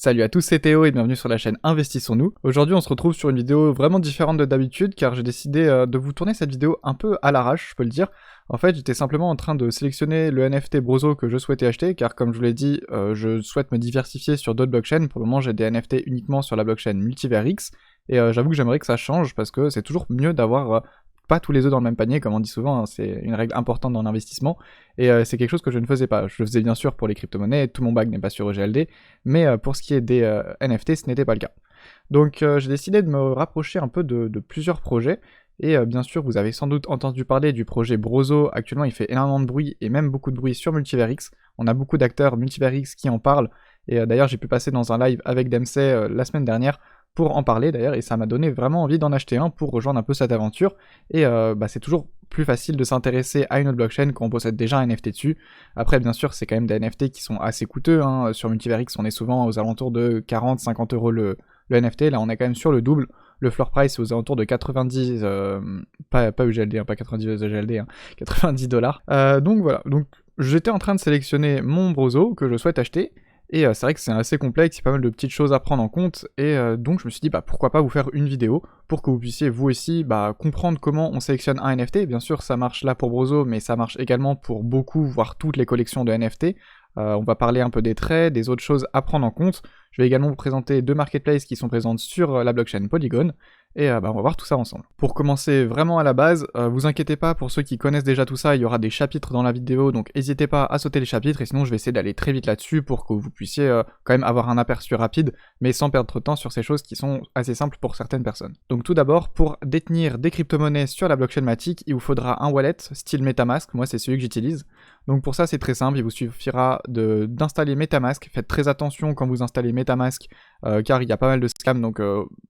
Salut à tous, c'est Théo et bienvenue sur la chaîne Investissons-nous. Aujourd'hui on se retrouve sur une vidéo vraiment différente de d'habitude car j'ai décidé de vous tourner cette vidéo un peu à l'arrache, je peux le dire. En fait j'étais simplement en train de sélectionner le NFT Brozo que je souhaitais acheter car comme je vous l'ai dit, je souhaite me diversifier sur d'autres blockchains. Pour le moment j'ai des NFT uniquement sur la blockchain MultiverX et j'avoue que j'aimerais que ça change parce que c'est toujours mieux d'avoir pas tous les œufs dans le même panier, comme on dit souvent, hein, c'est une règle importante dans l'investissement, et c'est quelque chose que je ne faisais pas. Je le faisais bien sûr pour les crypto-monnaies, tout mon bag n'est pas sur EGLD, mais pour ce qui est des NFT, ce n'était pas le cas. Donc j'ai décidé de me rapprocher un peu de plusieurs projets, et bien sûr vous avez sans doute entendu parler du projet Brozo. Actuellement il fait énormément de bruit, et même beaucoup de bruit sur MultiverX. On a beaucoup d'acteurs MultiverX qui en parlent, et d'ailleurs j'ai pu passer dans un live avec Dempsey la semaine dernière, pour en parler d'ailleurs, et ça m'a donné vraiment envie d'en acheter un pour rejoindre un peu cette aventure, et c'est toujours plus facile de s'intéresser à une autre blockchain quand on possède déjà un NFT dessus. Après bien sûr c'est quand même des NFT qui sont assez coûteux, hein. Sur MultiverX on est souvent aux alentours de 40-50 € le NFT, là on est quand même sur le double. Le floor price est aux alentours de 90, pas UGLD, hein, pas 90 UGLD, hein, 90 $. Donc voilà, donc j'étais en train de sélectionner mon Brozo que je souhaite acheter, et c'est vrai que c'est assez complexe, il y a pas mal de petites choses à prendre en compte, et donc je me suis dit pourquoi pas vous faire une vidéo pour que vous puissiez vous aussi comprendre comment on sélectionne un NFT. Bien sûr ça marche là pour Brozo, mais ça marche également pour beaucoup, voire toutes les collections de NFT. On va parler un peu des traits, des autres choses à prendre en compte. Je vais également vous présenter deux marketplaces qui sont présentes sur la blockchain Polygon, et on va voir tout ça ensemble. Pour commencer vraiment à la base, vous inquiétez pas, pour ceux qui connaissent déjà tout ça, il y aura des chapitres dans la vidéo, donc n'hésitez pas à sauter les chapitres, et sinon je vais essayer d'aller très vite là-dessus pour que vous puissiez quand même avoir un aperçu rapide, mais sans perdre trop de temps sur ces choses qui sont assez simples pour certaines personnes. Donc tout d'abord, pour détenir des crypto-monnaies sur la blockchain Matic, il vous faudra un wallet style MetaMask, moi c'est celui que j'utilise. Donc pour ça c'est très simple, il vous suffira d'installer MetaMask. Faites très attention quand vous installez MetaMask, car il y a pas mal de scams, donc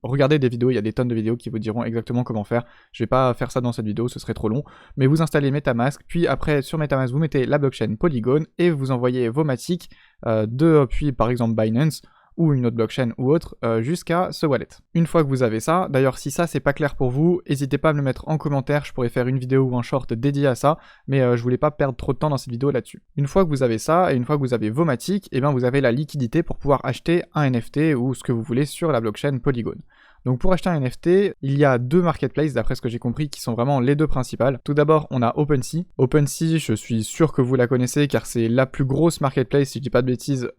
regardez des vidéos, il y a des tonnes de vidéos qui vous diront exactement comment faire. Je vais pas faire ça dans cette vidéo, ce serait trop long, mais vous installez MetaMask, puis après sur MetaMask vous mettez la blockchain Polygon, et vous envoyez vos Matic depuis par exemple Binance, ou une autre blockchain ou autre, jusqu'à ce wallet. Une fois que vous avez ça, d'ailleurs si ça c'est pas clair pour vous, n'hésitez pas à me le mettre en commentaire, je pourrais faire une vidéo ou un short dédié à ça, mais je voulais pas perdre trop de temps dans cette vidéo là-dessus. Une fois que vous avez ça, et une fois que vous avez vos Matic, et bien vous avez la liquidité pour pouvoir acheter un NFT ou ce que vous voulez sur la blockchain Polygon. Donc pour acheter un NFT, il y a deux marketplaces d'après ce que j'ai compris qui sont vraiment les deux principales. Tout d'abord on a OpenSea. OpenSea, je suis sûr que vous la connaissez car c'est la plus grosse marketplace, si je dis pas de bêtises,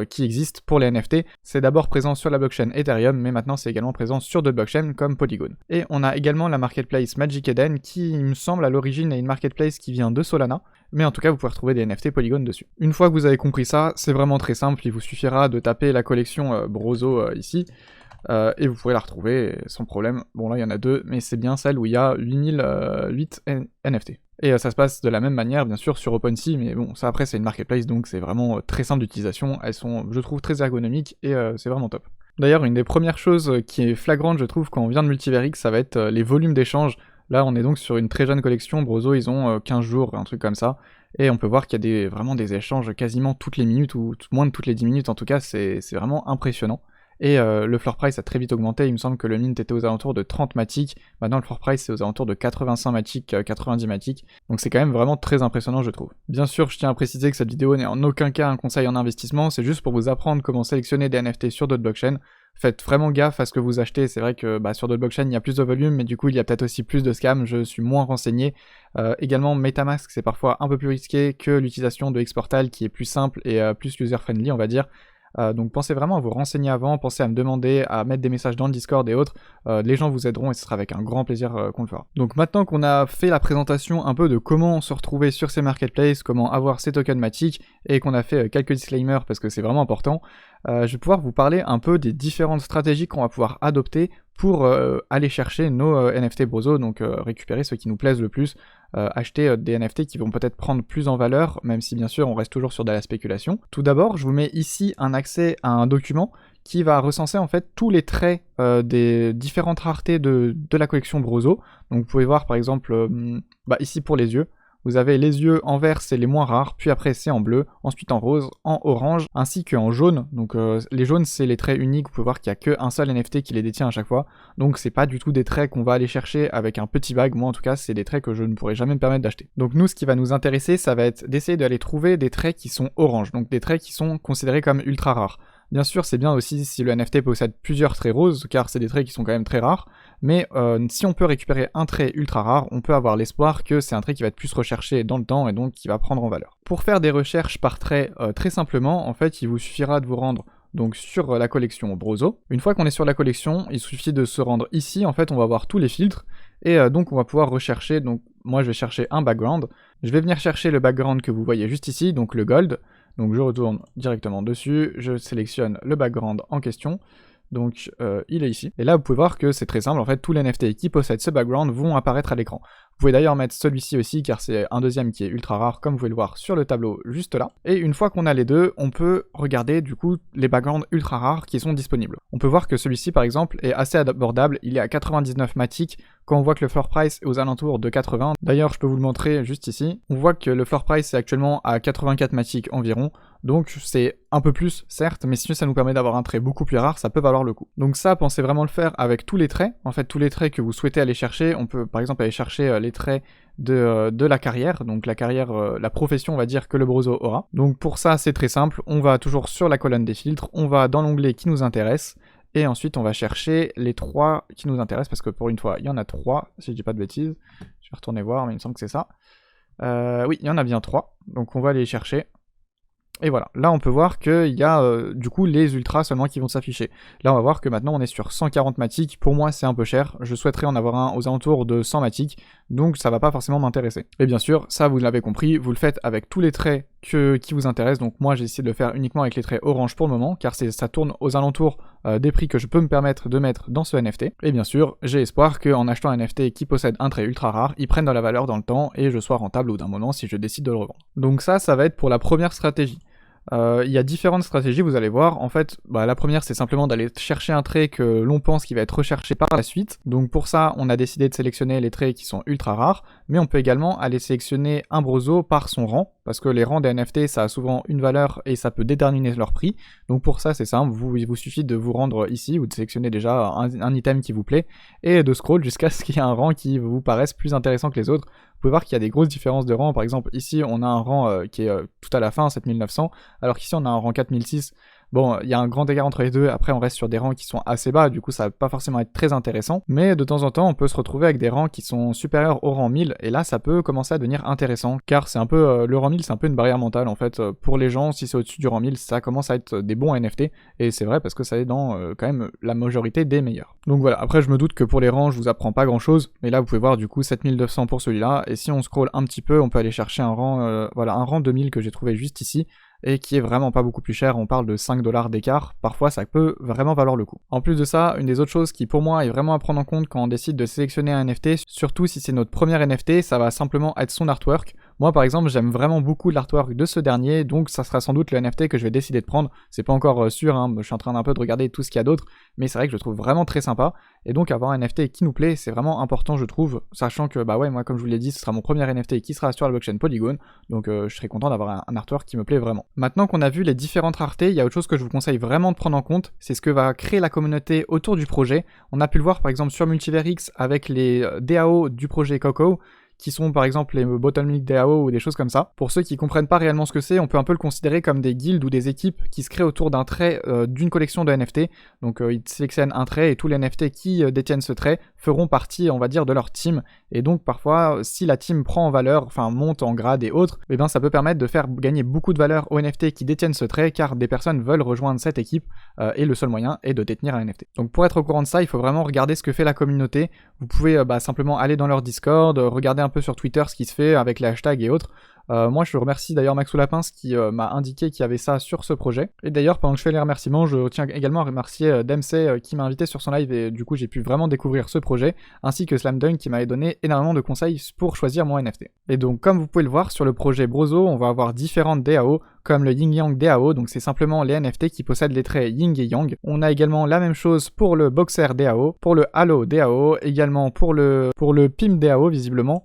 qui existe pour les NFT. C'est d'abord présent sur la blockchain Ethereum, mais maintenant c'est également présent sur d'autres blockchains comme Polygon. Et on a également la marketplace Magic Eden qui, il me semble, à l'origine est une marketplace qui vient de Solana. Mais en tout cas vous pouvez retrouver des NFT Polygon dessus. Une fois que vous avez compris ça, c'est vraiment très simple, il vous suffira de taper la collection Brozo ici, et vous pourrez la retrouver sans problème. Bon là il y en a deux, mais c'est bien celle où il y a 8008 NFT. Et ça se passe de la même manière bien sûr sur OpenSea, mais bon ça après c'est une marketplace donc c'est vraiment très simple d'utilisation, elles sont je trouve très ergonomiques, et c'est vraiment top. D'ailleurs une des premières choses qui est flagrante je trouve quand on vient de MultiverX, ça va être les volumes d'échanges. Là on est donc sur une très jeune collection, Brozo ils ont 15 jours, un truc comme ça, et on peut voir qu'il y a vraiment des échanges quasiment toutes les minutes, ou moins de toutes les 10 minutes en tout cas, c'est vraiment impressionnant. Et le floor price a très vite augmenté, il me semble que le mint était aux alentours de 30 Matic, maintenant le floor price c'est aux alentours de 85 Matic, 90 Matic, donc c'est quand même vraiment très impressionnant je trouve. Bien sûr je tiens à préciser que cette vidéo n'est en aucun cas un conseil en investissement, c'est juste pour vous apprendre comment sélectionner des NFT sur d'autres blockchains. Faites vraiment gaffe à ce que vous achetez, c'est vrai que sur d'autres blockchains il y a plus de volume, mais du coup il y a peut-être aussi plus de scams, je suis moins renseigné. Également MetaMask c'est parfois un peu plus risqué que l'utilisation de Xportal qui est plus simple et plus user-friendly on va dire. Donc pensez vraiment à vous renseigner avant, pensez à me demander, à mettre des messages dans le Discord et autres, les gens vous aideront et ce sera avec un grand plaisir qu'on le fera. Donc maintenant qu'on a fait la présentation un peu de comment se retrouver sur ces marketplaces, comment avoir ces tokens Matic, et qu'on a fait quelques disclaimers parce que c'est vraiment important, je vais pouvoir vous parler un peu des différentes stratégies qu'on va pouvoir adopter pour aller chercher nos NFT Brozo, donc récupérer ceux qui nous plaisent le plus, acheter des NFT qui vont peut-être prendre plus en valeur, même si bien sûr on reste toujours sur de la spéculation. Tout d'abord, je vous mets ici un accès à un document qui va recenser en fait tous les traits des différentes raretés de la collection Brozo. Donc vous pouvez voir par exemple, ici pour les yeux, Vous avez les yeux en vert, c'est les moins rares, puis après c'est en bleu, ensuite en rose, en orange, ainsi qu'en jaune. Donc les jaunes c'est les traits uniques, vous pouvez voir qu'il n'y a qu'un seul NFT qui les détient à chaque fois. Donc c'est pas du tout des traits qu'on va aller chercher avec un petit bag, moi en tout cas c'est des traits que je ne pourrais jamais me permettre d'acheter. Donc nous ce qui va nous intéresser ça va être d'essayer d'aller trouver des traits qui sont orange, donc des traits qui sont considérés comme ultra rares. Bien sûr, c'est bien aussi si le NFT possède plusieurs traits roses, car c'est des traits qui sont quand même très rares, mais si on peut récupérer un trait ultra rare, on peut avoir l'espoir que c'est un trait qui va être plus recherché dans le temps et donc qui va prendre en valeur. Pour faire des recherches par trait très simplement, en fait, il vous suffira de vous rendre donc sur la collection Brozo. Une fois qu'on est sur la collection, il suffit de se rendre ici, en fait on va voir tous les filtres, et donc on va pouvoir rechercher, donc moi je vais chercher un background, je vais venir chercher le background que vous voyez juste ici, donc le gold, donc je retourne directement dessus, je sélectionne le background en question, donc il est ici. Et là vous pouvez voir que c'est très simple, en fait tous les NFT qui possèdent ce background vont apparaître à l'écran. Vous pouvez d'ailleurs mettre celui-ci aussi car c'est un deuxième qui est ultra rare comme vous pouvez le voir sur le tableau juste là. Et une fois qu'on a les deux, on peut regarder du coup les backgrounds ultra rares qui sont disponibles. On peut voir que celui-ci par exemple est assez abordable, il est à 99 Matic quand on voit que le floor price est aux alentours de 80. D'ailleurs je peux vous le montrer juste ici. On voit que le floor price est actuellement à 84 Matic environ. Donc c'est un peu plus certes, mais si ça nous permet d'avoir un trait beaucoup plus rare, ça peut valoir le coup. Donc ça, pensez vraiment le faire avec tous les traits. En fait, tous les traits que vous souhaitez aller chercher, on peut par exemple aller chercher les traits de la carrière, donc la carrière, la profession on va dire que le Brozo aura. Donc pour ça c'est très simple, on va toujours sur la colonne des filtres, on va dans l'onglet qui nous intéresse, et ensuite on va chercher les 3 qui nous intéressent, parce que pour une fois il y en a 3, si je dis pas de bêtises, je vais retourner voir mais il me semble que c'est ça. Oui, il y en a bien 3, donc on va aller les chercher. Et voilà, là on peut voir qu'il y a du coup les ultras seulement qui vont s'afficher. Là on va voir que maintenant on est sur 140 Matic, pour moi c'est un peu cher, je souhaiterais en avoir un aux alentours de 100 Matic, donc ça va pas forcément m'intéresser. Et bien sûr, ça vous l'avez compris, vous le faites avec tous les traits qui vous intéressent, donc moi j'ai essayé de le faire uniquement avec les traits orange pour le moment, car ça tourne aux alentours des prix que je peux me permettre de mettre dans ce NFT. Et bien sûr, j'ai espoir qu'en achetant un NFT qui possède un trait ultra rare, il prenne de la valeur dans le temps et je sois rentable au bout d'un moment si je décide de le revendre. Donc ça va être pour la première stratégie. Il y a différentes stratégies, vous allez voir. En fait, la première, c'est simplement d'aller chercher un trait que l'on pense qui va être recherché par la suite. Donc pour ça, on a décidé de sélectionner les traits qui sont ultra rares, mais on peut également aller sélectionner un Brozo par son rang, parce que les rangs des NFT, ça a souvent une valeur et ça peut déterminer leur prix. Donc pour ça, c'est simple, il vous suffit de vous rendre ici, ou de sélectionner déjà un item qui vous plaît, et de scroll jusqu'à ce qu'il y ait un rang qui vous paraisse plus intéressant que les autres. Vous pouvez voir qu'il y a des grosses différences de rang. Par exemple, ici, on a un rang qui est tout à la fin, 7900, alors qu'ici, on a un rang 4006. Bon, il y a un grand écart entre les deux, après on reste sur des rangs qui sont assez bas, du coup ça va pas forcément être très intéressant, mais de temps en temps on peut se retrouver avec des rangs qui sont supérieurs au rang 1000, et là ça peut commencer à devenir intéressant, car c'est un peu, le rang 1000 c'est un peu une barrière mentale en fait, pour les gens, si c'est au-dessus du rang 1000, ça commence à être des bons NFT, et c'est vrai parce que ça est dans quand même la majorité des meilleurs. Donc voilà, après je me doute que pour les rangs je vous apprends pas grand chose, mais là vous pouvez voir du coup 7200 pour celui-là, et si on scroll un petit peu, on peut aller chercher un rang, voilà, un rang 2000 que j'ai trouvé juste ici, et qui est vraiment pas beaucoup plus cher, on parle de 5$ d'écart, parfois ça peut vraiment valoir le coup. En plus de ça, une des autres choses qui pour moi est vraiment à prendre en compte quand on décide de sélectionner un NFT, surtout si c'est notre premier NFT, ça va simplement être son artwork. Moi par exemple j'aime vraiment beaucoup l'artwork de ce dernier, donc ça sera sans doute le NFT que je vais décider de prendre, c'est pas encore sûr, hein, je suis en train d'un peu de regarder tout ce qu'il y a d'autre, mais c'est vrai que je le trouve vraiment très sympa, et donc avoir un NFT qui nous plaît, c'est vraiment important je trouve, sachant que bah ouais, moi comme je vous l'ai dit, ce sera mon premier NFT qui sera sur la blockchain Polygon, donc je serai content d'avoir un artwork qui me plaît vraiment. Maintenant qu'on a vu les différentes raretés, il y a autre chose que je vous conseille vraiment de prendre en compte, c'est ce que va créer la communauté autour du projet. On a pu le voir par exemple sur Multiverix avec les DAO du projet Coco, qui sont par exemple les Bottleneck DAO ou des choses comme ça. Pour ceux qui comprennent pas réellement ce que c'est, on peut un peu le considérer comme des guildes ou des équipes qui se créent autour d'un trait d'une collection de NFT. Donc ils sélectionnent un trait et tous les NFT qui détiennent ce trait feront partie, on va dire, de leur team. Et donc parfois, si la team prend en valeur, enfin monte en grade et autres, eh ben ça peut permettre de faire gagner beaucoup de valeur aux NFT qui détiennent ce trait, car des personnes veulent rejoindre cette équipe et le seul moyen est de détenir un NFT. Donc pour être au courant de ça, il faut vraiment regarder ce que fait la communauté. Vous pouvez simplement aller dans leur Discord, regarder un peu sur Twitter ce qui se fait avec les hashtags et autres. Moi je remercie d'ailleurs Maxou Lapins qui m'a indiqué qu'il y avait ça sur ce projet. Et d'ailleurs pendant que je fais les remerciements, je tiens également à remercier Dempsey qui m'a invité sur son live et du coup j'ai pu vraiment découvrir ce projet, ainsi que Slamdunk qui m'avait donné énormément de conseils pour choisir mon NFT. Et donc comme vous pouvez le voir sur le projet Brozo, on va avoir différentes DAO comme le Yin Yang DAO, donc c'est simplement les NFT qui possèdent les traits Yin et Yang. On a également la même chose pour le Boxer DAO, pour le Halo DAO, également pour le Pim DAO visiblement.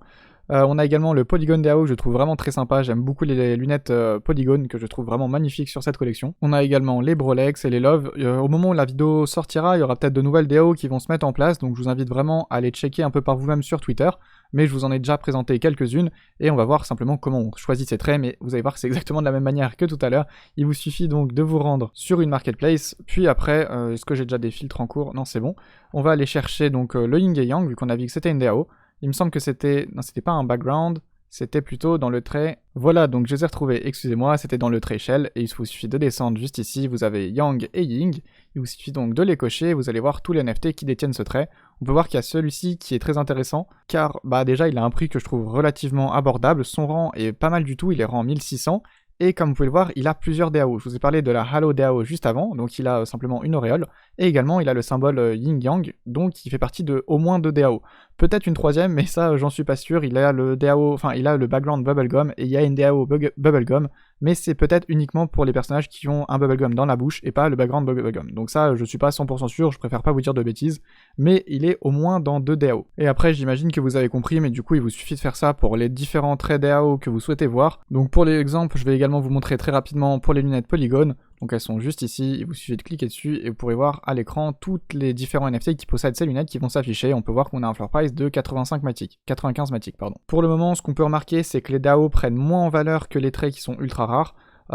On a également le Polygon DAO que je trouve vraiment très sympa, j'aime beaucoup les lunettes Polygon que je trouve vraiment magnifiques sur cette collection. On a également les Brolex et les Love. Au moment où la vidéo sortira, il y aura peut-être de nouvelles DAO qui vont se mettre en place, donc je vous invite vraiment à les checker un peu par vous-même sur Twitter, mais je vous en ai déjà présenté quelques-unes, et on va voir simplement comment on choisit ces traits, mais vous allez voir que c'est exactement de la même manière que tout à l'heure. Il vous suffit donc de vous rendre sur une marketplace, puis après, est-ce que j'ai déjà des filtres en cours? Non, c'est bon. On va aller chercher donc le Yin et Yang, vu qu'on a vu que c'était une DAO. Il me semble que c'était... Non, c'était pas un background, c'était plutôt dans le trait... Voilà, donc je les ai retrouvés, excusez-moi, c'était dans le trait Shell, et il vous suffit de descendre juste ici, vous avez Yang et Ying, il vous suffit donc de les cocher, vous allez voir tous les NFT qui détiennent ce trait. On peut voir qu'il y a celui-ci qui est très intéressant, car bah déjà il a un prix que je trouve relativement abordable, son rang est pas mal du tout, il est rang 1600, et comme vous pouvez le voir, il a plusieurs DAO. Je vous ai parlé de la Halo DAO juste avant, donc il a simplement une auréole, et également il a le symbole Yin Yang, donc il fait partie de au moins 2 DAO. Peut-être une troisième, mais ça j'en suis pas sûr, il a le DAO, enfin il a le background Bubblegum, et il y a une DAO Bubblegum, mais c'est peut-être uniquement pour les personnages qui ont un Bubblegum dans la bouche, et pas le background Bubblegum. Donc ça je suis pas 100% sûr, je préfère pas vous dire de bêtises, mais il est au moins dans 2 DAO. Et après j'imagine que vous avez compris, mais du coup il vous suffit de faire ça pour les différents traits DAO que vous souhaitez voir. Donc pour l'exemple, je vais également vous montrer très rapidement pour les lunettes Polygon. Donc elles sont juste ici, il vous suffit de cliquer dessus et vous pourrez voir à l'écran toutes les différents NFT qui possèdent ces lunettes qui vont s'afficher. On peut voir qu'on a un floor price de 95 Matic, pardon. Pour le moment, ce qu'on peut remarquer, c'est que les DAO prennent moins en valeur que les traits qui sont ultra rares.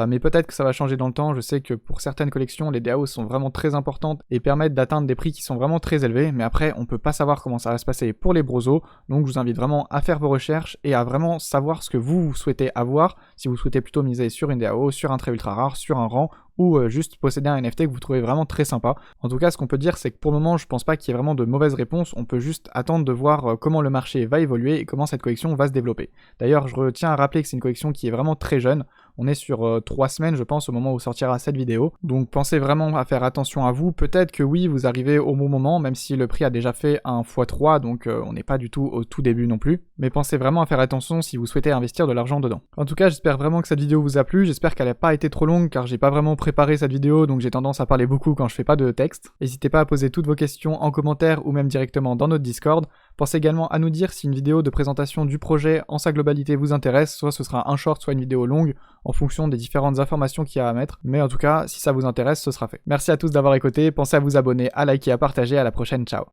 Mais peut-être que ça va changer dans le temps, je sais que pour certaines collections, les DAO sont vraiment très importantes et permettent d'atteindre des prix qui sont vraiment très élevés, mais après on peut pas savoir comment ça va se passer pour les brosos, donc je vous invite vraiment à faire vos recherches et à vraiment savoir ce que vous souhaitez avoir, si vous souhaitez plutôt miser sur une DAO, sur un trait ultra rare, sur un rang, ou juste posséder un NFT que vous trouvez vraiment très sympa. En tout cas, ce qu'on peut dire, c'est que pour le moment, je pense pas qu'il y ait vraiment de mauvaises réponses, on peut juste attendre de voir comment le marché va évoluer et comment cette collection va se développer. D'ailleurs, je tiens à rappeler que c'est une collection qui est vraiment très jeune, on est sur 3 semaines je pense au moment où sortira cette vidéo, donc pensez vraiment à faire attention à vous, peut-être que oui, vous arrivez au bon moment, même si le prix a déjà fait un x3, donc on n'est pas du tout au tout début non plus, mais pensez vraiment à faire attention si vous souhaitez investir de l'argent dedans. En tout cas, j'espère vraiment que cette vidéo vous a plu, j'espère qu'elle n'a pas été trop longue, car j'ai pas vraiment préparé cette vidéo, donc j'ai tendance à parler beaucoup quand je fais pas de texte. N'hésitez pas à poser toutes vos questions en commentaire ou même directement dans notre Discord. Pensez également à nous dire si une vidéo de présentation du projet en sa globalité vous intéresse, soit ce sera un short, soit une vidéo longue, en fonction des différentes informations qu'il y a à mettre, mais en tout cas, si ça vous intéresse, ce sera fait. Merci à tous d'avoir écouté, pensez à vous abonner, à liker, à partager, à la prochaine, ciao.